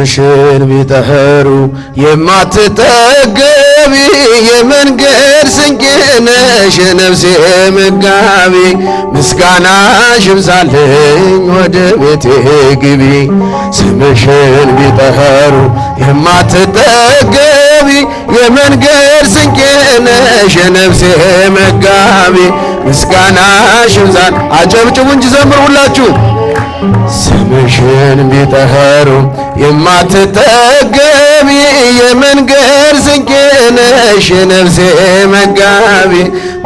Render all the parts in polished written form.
ስምሽን ቢጠሩ የማትጠገቢ የመንገድ ስንቄ ነሽ የነፍሴ መጋቢ ምስጋናሽ ይብዛልኝ ወደ ቤቴ ግቢ ስምሽን ቢጠሩ የማትጠገቢ የመንገድ ስንቄ ነሽ የነፍሴ መጋቢ ምስጋናሽ ይብዛል። አጨብጭቡ እንጂ ዘምሩ ሁላችሁ። ስምሽን ቢጠሩ የማትጠገቢ የመንገድ ስንቄ ነሽ የነፍሴ መጋቢ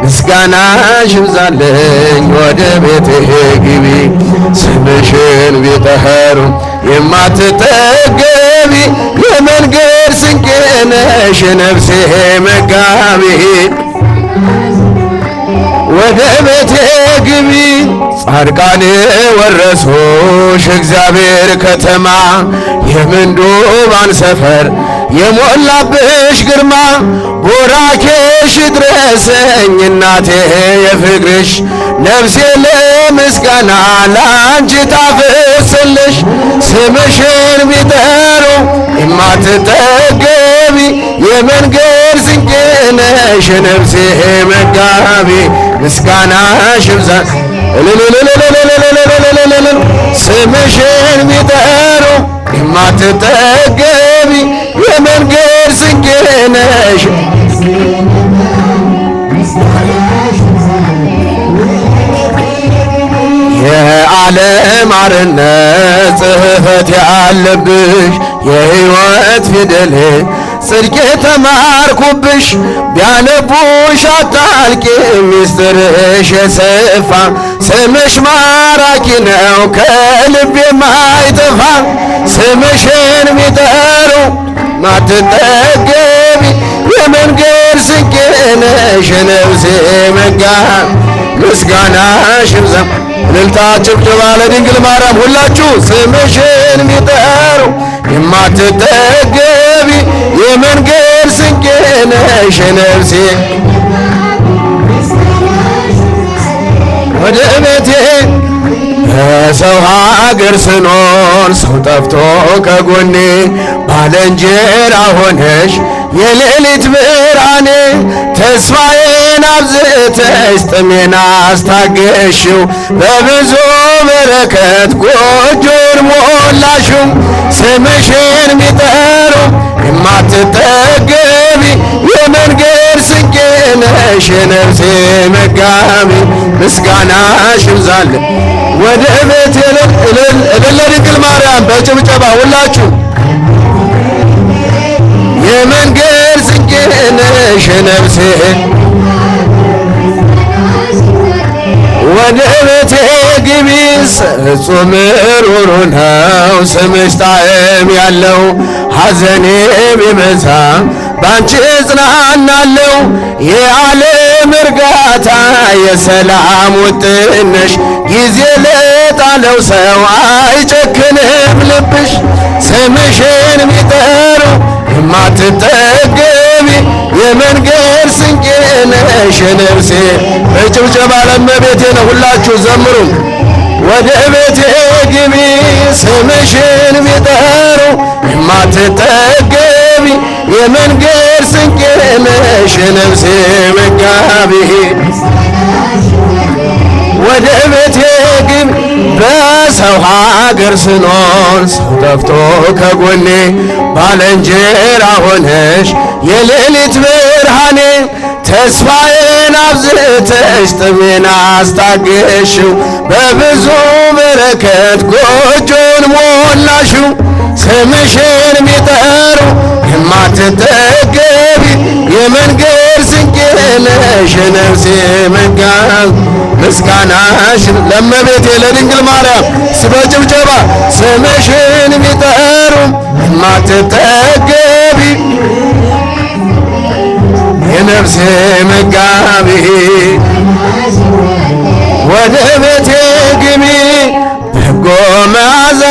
ምስጋናሽ ይብዛልኝ ወደ ቤቴ ግቢ ስምሽን ቢጠሩ የማትጠገቢ የመንገድ ስንቄ ነሽ የነፍሴ መጋቢ ወደ ቤቴ ግቢ ጻድቃን ወረሶሽ እግዚአብሔር ከተማ የምንዱባን ሰፈር የሞላብሽ ግርማ ቡራኬሽ ድረሰኝ እናቴ የፍቅርሽ ነፍሴ ለምስጋና ላንቺ ታፍስልሽ ስምሽን ቢጠሩ የማትጠገቢ የመንገድ ስንቄ ነሽ የነፍሴ መጋቢ ምስጋናሽ ይብዛል። ስምሽን ቢጠሩ የማትጠገቢ የመንገድ ስንቄ ነሽ የዓለም አርነት ጽሕፈት ያለብሽ የሕይወት ፊደል ጽድቄ ተማርኩብሽ ቢያነቡሽ አታልቂ ሚስጥርሽ የሰፋ ስምሽ ማራኪ ነው ከልብ የማይጠፋ ስምሽን ቢጠሩ ማትጠገቢ የመንገድ ስንቄ ነሽ የነፍሴ መጋቢ ምስጋናሽ ይብዛ። እልልታ ጭብጨባ ለድንግል ማርያም ሁላችሁ። ስምሽን ቢጠሩ የማትጠገቢ የመንገድ ስንቄ ነሽ የነፍሴ ወደ ቤቴ በሰው ሀገር ስኖር ሰው ጠፍቶ ከጎኔ ባለንጀራ ሆነሽ የሌሊት ብርሃኔ ተስፋዬን አብዝተሽ ጥሜን አስታገሽው በብዙ በረከት ጎጆን ሞላሽው ስምሽን ቢጠሩ የማትጠገቢ የመንገድ ስንቄ ነሽ የነፍሴ መጋቢ ምስጋናሽ ይብዛልኝ ወደ ቤቴ እልል ለድንግል ማርያም በጭብጨባ ሁላችሁ። የመንገድ ስንቄ ነሽ የነፍሴ ወደ ቤቴ ግቢ ፍጹም ሩሩ ነው ስምሽ ጣዕም ያለው ሐዘኔ ቢበዛ ባንቺ እጽናናለሁ የዓለም እርጋታ የሰላም ውጥንሽ ጊዜ ለጣለው ሰው አይጨክንም ልብሽ ስምሽን ቢጠሩ የማትጠገቢ የመንገድ ስንቄ ነሽ የነፍሴ በጭብጨባ ለእመቤቴ ነው ሁላችሁ ዘምሩ ወደ ቤቴ ግቢ ስምሽን ቢጠሩ የማትጠገቢ የመንገድ ስንቄ ነሽ የነፍሴ መጋቢ ወደ ቤቴ ግቢ በሰው ሀገር ስኖር ሰው ጠፍቶ ከጎኔ ባለንጀራ ሆነሽ የሌሊት ብርሃኔ ተስፋዬን አብዝተሽ ጥሜን አስታገሽው በብዙ በረከት ጎጆን ሞላሽው ስምሽን ቢጠሩ የማትጠገቢ የመንገድ ስንቄ ነሽ የነፍሴ መጋቢ ምስጋናሽ ለእመቤቴ ለድንግል ማርያም በጭብጨባ ስምሽን ቢጠሩ የማትጠገቢ የነፍሴ መጋቢ ወደ ቤቴ ግቢ በጎ መዓዛ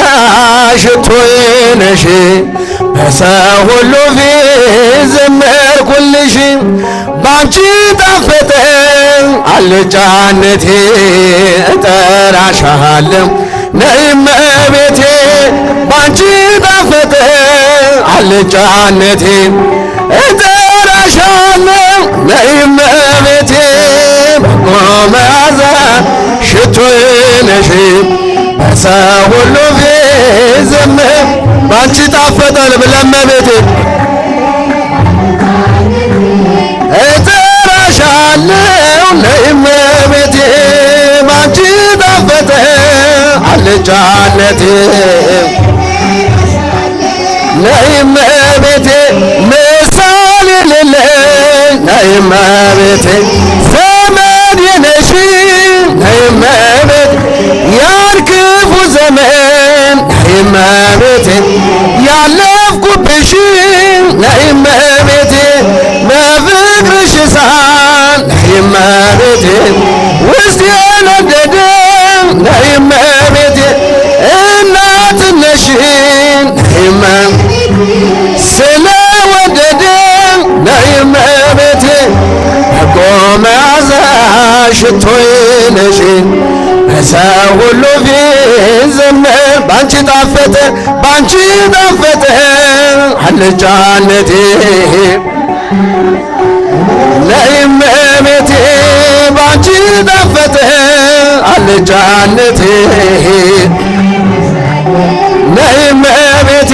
ሽቶዬ ነሽ በሰው ሁሉ ፊት ዘመርኩልሽ ባንቺ ጣፈጠ አልጫነቴ እጠራሻለሁ ነይ እመቤቴ ባንቺ ጣፈጠ አልጫነቴ እጠራሻለሁ ነይ እመቤቴ በጎ መዓዛ ሽቶዬ ነሽ በሰው ሁሉ ፊት ዘምር ባንቺ ጣፈጠ ለእመቤቴ እጠራሻለሁ ነይ እመቤቴ ባንቺ ጣፈጠ አልጫነቴ ነይ እመቤቴ ምሳሌ የሌለኝ ነይ እመቤቴ ዘመድ ነሽ ነይ እመቤቴ ያን ክፉ ዘመን ነይ እመቤቴ ያለፍኩብሽ ነይ እመቤቴ በፍቅርሽ እሳት ነይ እመቤቴ ውስጤን ነደደ ነይ እመቤቴ እናትነሽን ነይ እመቤቴ ስለወደደን ነይ እመቤቴ በጎ መዓዛ ሽቶዬ ነሽ በሰው ሁሉ ፊት ዘምር ባንቺ ጣፈጠ አልጫነቴ ነይ እመቤቴ ባንቺ ጣፈጠ አልጫነቴ ነይ እመቤቴ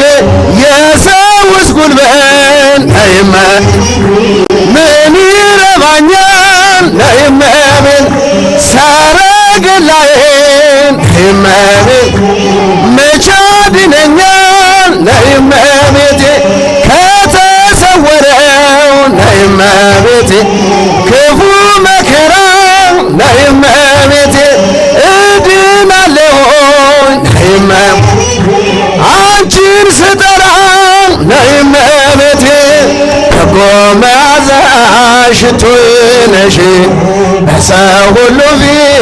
የሰውስ ጉልበት ነይ ምን ይረባኛል ነይ እመቤቴ ሰረገላዬን ነይ እመቤቴ መቼ ያድነኛል ነይ እመቤቴ ከተሰወረው ነይ እመቤቴ ክፉ መከራ ነይ እመቤቴ እድናለሁ ነይ እመቤቴ አንቺን ስጠራ ነይ እመቤቴ በጎ መዓዛ ሽቶዬ ነሽ በሰው ሁሉ ፊት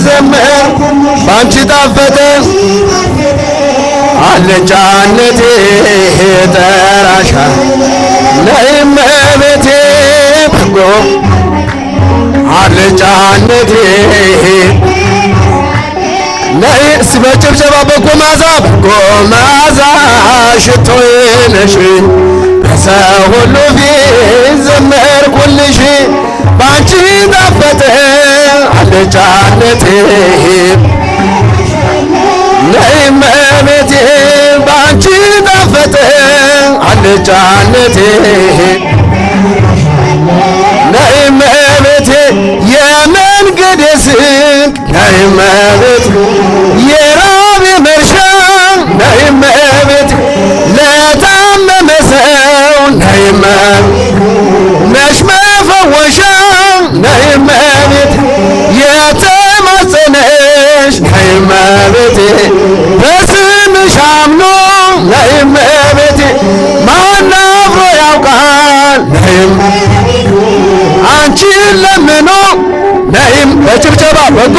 ዘምር ባንቺ ጣፈጠ አልጫነቴ እጠራሻለሁ ነይ እመቤቴ በጎ አልጫነቴ ነይ በጭብጨባ በጎ መዓዛ ሽቶዬ ነሽ በሰው ሁሉ ፊት ዘመርኩልሽ ባንቺ ጣፈጠ አልጫነቴ ነይ እመቤቴ ባንቺ ጣፈጠ አልጫነቴ ነይ እመቤቴ የመንገዴ ስንቅ ነይ እመቤቴ የራቤ መርሻ ነይ እመቤቴ ለታመመ ሰው ነይ እመቤቴ ነሽ መፈወሻ ነይ እመቤቴ የተማጸነሽ ነይ እመቤቴ በስምሽ አምኖ ነይ እመቤቴ ማን አፍሮ ያውቃል ነይ አንቺን ለምኖ ነይ በጭብጨባ በጎ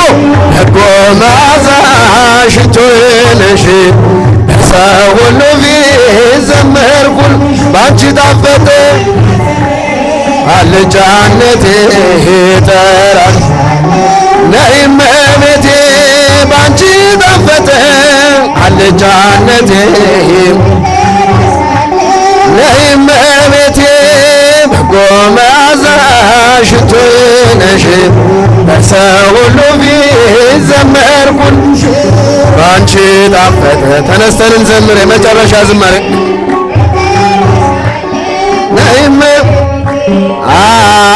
መዓዛ ሽቶዬ ነሽ በሰው ሁሉ ፊት ዘመርኩል ባንቺ ጣፈጠ አልጫነቴ እጠራሻለሁ ነይ እመቤቴ ባንቺ ጣፈጠ አልጫነቴ ነይ እመቤቴ በጎ መዓዛ ሽቶዬ ነሽ በሰው ሁሉ ፊት ዘመርኩልሽ ባንቺ ጣፈጠ። ተነስተን እንዘምር የመጨረሻ ዝማሬ